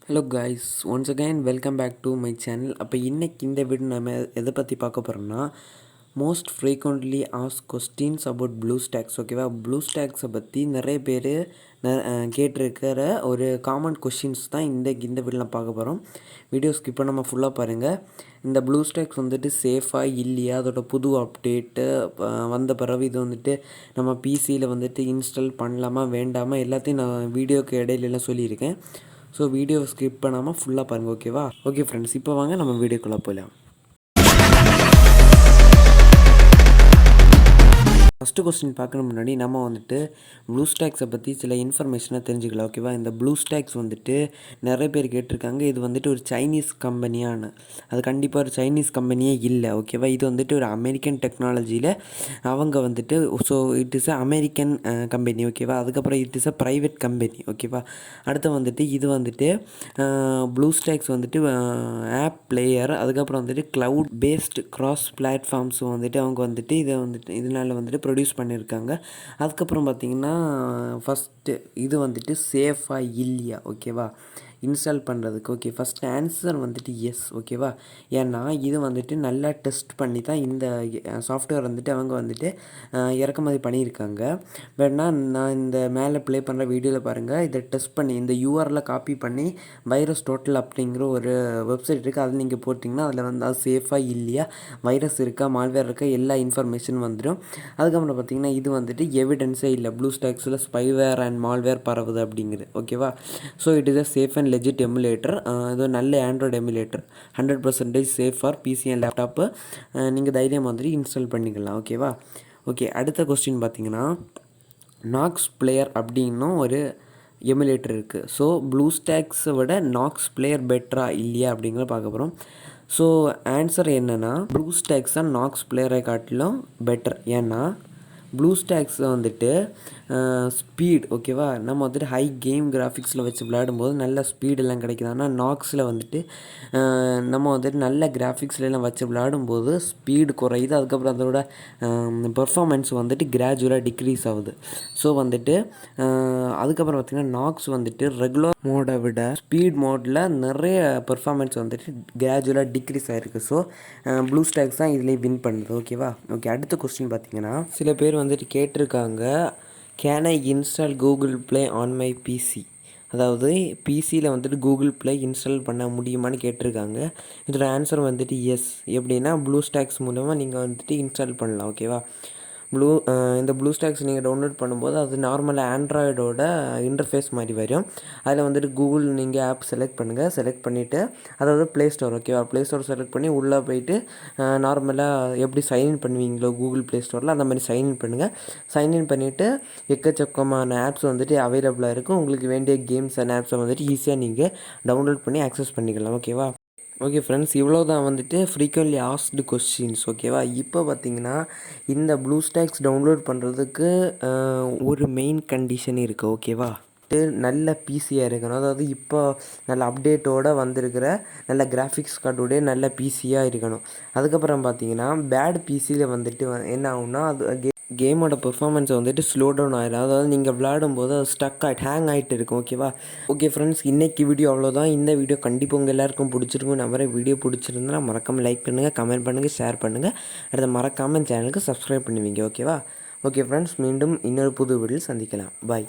Hello guys, once again welcome back to my channel. அப்போ இன்றைக்கி இந்த வீடியோ நம்ம எதை பற்றி பார்க்க போகிறோம்னா, most frequently ask questions about BlueStacks. ஓகேவா, ப்ளூ ஸ்டாக்ஸை பற்றி நிறைய பேர் கேட்டிருக்கிற ஒரு காமன் கொஷின்ஸ் தான் இந்த வீடியோவில் பார்க்க போகிறோம். வீடியோ ஸ்கிப் பண்ணாமல் ஃபுல்லாக பாருங்கள். இந்த ப்ளூ ஸ்டாக்ஸ் வந்துட்டு சேஃபாக இல்லையா, அதோட புது அப்டேட்டு வந்த பிறகு இது வந்துட்டு நம்ம பிசியில் வந்துட்டு இன்ஸ்டால் பண்ணலாமா வேண்டாமா எல்லாத்தையும் நான் வீடியோக்கு இடையிலலாம் சொல்லியிருக்கேன். ஸோ வீடியோவை ஸ்கிப் பண்ணாமல் ஃபுல்லாக பாருங்கள். ஓகேவா? ஓகே ஃப்ரெண்ட்ஸ், இப்போ வாங்க நம்ம வீடியோக்குள்ளே போகலாம். ஃபஸ்ட்டு கொஸ்டின் பார்க்கணும் முன்னாடி நம்ம வந்துட்டு ப்ளூ ஸ்டாக்ஸை பற்றி சில இன்ஃபர்மேஷனை தெரிஞ்சுக்கலாம். ஓகேவா, இந்த ப்ளூ ஸ்டாக்ஸ் வந்துட்டு நிறைய பேர் கேட்டிருக்காங்க, இது வந்துட்டு ஒரு சைனீஸ் கம்பெனியான்னு. அது கண்டிப்பாக ஒரு சைனீஸ் கம்பெனியே இல்லை. ஓகேவா, இது வந்துட்டு ஒரு அமெரிக்கன் டெக்னாலஜியில் அவங்க வந்துட்டு, so it is a American company. ஓகேவா, அதுக்கப்புறம் it is a private company. ஓகேவா, அடுத்து வந்துட்டு இது வந்துட்டு ப்ளூ ஸ்டாக்ஸ் வந்துட்டு ஆப் பிளேயர், அதுக்கப்புறம் வந்துட்டு க்ளவுட் பேஸ்டு கிராஸ் பிளாட்ஃபார்ம்ஸும் வந்துட்டு அவங்க வந்துட்டு இதை வந்துட்டு இதனால் வந்துட்டு ப்ரொடியூஸ் பண்ணியிருக்காங்க. அதுக்கப்புறம் பார்த்திங்கன்னா ஃபஸ்ட்டு இது வந்துட்டு சேஃபாக இல்லையா, ஓகேவா, இன்ஸ்டால் பண்ணுறதுக்கு. ஓகே, ஃபஸ்ட் ஆன்சர் வந்துட்டு எஸ். ஓகேவா, ஏன்னா இது வந்துட்டு நல்லா டெஸ்ட் பண்ணி தான் இந்த சாஃப்ட்வேர் வந்துட்டு அவங்க வந்துட்டு இறக்குமதி பண்ணியிருக்காங்க. பட்னா நான் இந்த மேலே ப்ளே பண்ணுற வீடியோவில் பாருங்கள், இதை டெஸ்ட் பண்ணி இந்த யூஆரில் காப்பி பண்ணி வைரஸ் டோட்டல் அப்படிங்கிற ஒரு வெப்சைட் இருக்குது, அது நீங்கள் போட்டிங்கன்னா அதில் வந்து அது சேஃபாக இல்லையா, வைரஸ் இருக்கா, மால்வேர் இருக்கா, எல்லா இன்ஃபர்மேஷன் வந்துடும். அதுக்கப்புறம் பார்த்திங்கன்னா இது வந்துட்டு எவிடன்ஸே இல்லை ப்ளூ ஸ்டாக்ஸில் ஸ்பைவேர் அண்ட் மால்வேர் பரவுது அப்படிங்குது. ஓகேவா, so it is a safe and legit emulator. இது நல்ல Android emulator, 100% safe for PC and laptop. நீங்கள் தைரியம் மாதிரி இன்ஸ்டால் பண்ணிக்கலாம். ஓகேவா, ஓகே, அடுத்த கொஸ்டின் பார்த்திங்கன்னா நாக்ஸ் பிளேயர் அப்படின்னும் ஒரு எமுலேட்டர் இருக்குது. ஸோ ப்ளூ ஸ்டாக்ஸை விட நாக்ஸ் பிளேயர் பெட்டரா இல்லையா அப்படிங்கிறத பார்க்க போகிறோம். ஸோ ஆன்சர் என்னென்னா ப்ளூ ஸ்டாக்ஸ் தான் நாக்ஸ் பிளேயரை காட்டிலும் பெட்டர். ஏன்னா ப்ளூ ஸ்டாக்ஸ் வந்துட்டு ஸ்பீட், ஓகேவா, நம்ம வந்துட்டு ஹை கேம் கிராஃபிக்ஸில் வச்சு விளையாடும்போது நல்ல ஸ்பீடெல்லாம் கிடைக்குது. ஆனால் நாக்ஸில் வந்துட்டு நம்ம வந்துட்டு நல்ல கிராஃபிக்ஸ்லாம் வச்சு விளையாடும்போது ஸ்பீடு குறையுது. அதுக்கப்புறம் அதோட பெர்ஃபார்மன்ஸ் வந்துட்டு கிராஜுவலாக டிக்ரீஸ் ஆகுது. ஸோ வந்துட்டு அதுக்கப்புறம் பார்த்திங்கன்னா நாக்ஸ் வந்துட்டு ரெகுலர் மோடை விட ஸ்பீட் மோடில் நிறைய பெர்ஃபார்மன்ஸ் வந்துட்டு கிராஜுவலாக டிக்ரீஸ் ஆகிருக்கு. ஸோ ப்ளூ ஸ்டாக்ஸ் தான் இதுலேயே வின் பண்ணுது. ஓகேவா, ஓகே, அடுத்த கொஸ்டின் பார்த்திங்கன்னா சில பேர் வந்துட்டு கேட்டிருக்காங்க, can I install Google Play on my PC, அதாவது பிசியில் வந்துட்டு கூகுள் ப்ளே இன்ஸ்டால் பண்ண முடியுமான்னு கேட்டிருக்காங்க. இதோட ஆன்சர் வந்துட்டு எஸ். எப்படின்னா ப்ளூ ஸ்டாக்ஸ் மூலமாக நீங்கள் வந்துட்டு இன்ஸ்டால் பண்ணலாம். ஓகேவா, இந்த ப்ளூ ஸ்டாக்ஸ் நீங்கள் டவுன்லோட் பண்ணும்போது அது நார்மலாக ஆண்ட்ராய்டோட இன்டர்ஃபேஸ் மாதிரி வரும். அதில் வந்துட்டு கூகுள் நீங்கள் ஆப் செலக்ட் பண்ணுங்கள், செலக்ட் பண்ணிவிட்டு அதாவது ப்ளே ஸ்டோர். ஓகேவா, ப்ளே ஸ்டோர் செலக்ட் பண்ணி உள்ளே போயிட்டு நார்மலாக எப்படி சைன்இன் பண்ணுவீங்களோ கூகுள் ப்ளே ஸ்டோரில் அந்த மாதிரி சைன்இன் பண்ணுங்கள். சைன்இன் பண்ணிவிட்டு எக்கச்சக்கமான ஆப்ஸ் வந்துட்டு அவைலபிளாக இருக்கும். உங்களுக்கு வேண்டிய கேம்ஸ் அண்ட் ஆப்ஸை வந்துட்டு ஈஸியாக நீங்கள் டவுன்லோட் பண்ணி ஆக்சஸ் பண்ணிக்கலாம். ஓகேவா, ஓகே ஃப்ரெண்ட்ஸ், இவ்வளோ தான் வந்துட்டு ஃப்ரீக்வெண்ட்லி ஆஸ்க்டு கொஸ்டின்ஸ். ஓகேவா, இப்போ பார்த்திங்கன்னா இந்த ப்ளூ ஸ்டாக்ஸ் டவுன்லோட் பண்ணுறதுக்கு ஒரு மெயின் கண்டிஷன் இருக்குது. ஓகேவா, நல்ல பிசியாக இருக்கணும், அதாவது இப்போ நல்ல அப்டேட்டோடு வந்திருக்கிற நல்ல கிராஃபிக்ஸ் கார்டோடைய நல்ல பிசியாக இருக்கணும். அதுக்கப்புறம் பார்த்திங்கன்னா பேட் பிசியில் வந்துட்டு என்ன ஆகும்னா அது கேமோட பெர்ஃபார்மன்ஸை வந்துட்டு ஸ்லோ டவுன் ஆகிடும். அதாவது நீங்கள் விளையாடும்போது அது ஸ்டக் ஆகிட்டு ஹேங் ஆகிட்டு இருக்கும். ஓகேவா, ஓகே ஃப்ரெண்ட்ஸ், இன்றைக்கி வீடியோ அவ்வளோதான். இந்த வீடியோ கண்டிப்பாக உங்கள் எல்லாருக்கும் பிடிச்சிருக்கும் நம்புறேன். வீடியோ பிடிச்சிருந்தா மறக்காமல் லைக் பண்ணுங்கள், கமெண்ட் பண்ணுங்கள், ஷேர் பண்ணுங்கள். அடுத்த மறக்காமல் சேனலுக்கு சப்ஸ்கிரைப் பண்ணுவீங்க. ஓகேவா, ஓகே ஃப்ரெண்ட்ஸ், மீண்டும் இன்னொரு புது வீடியோவில் சந்திக்கலாம். பாய்.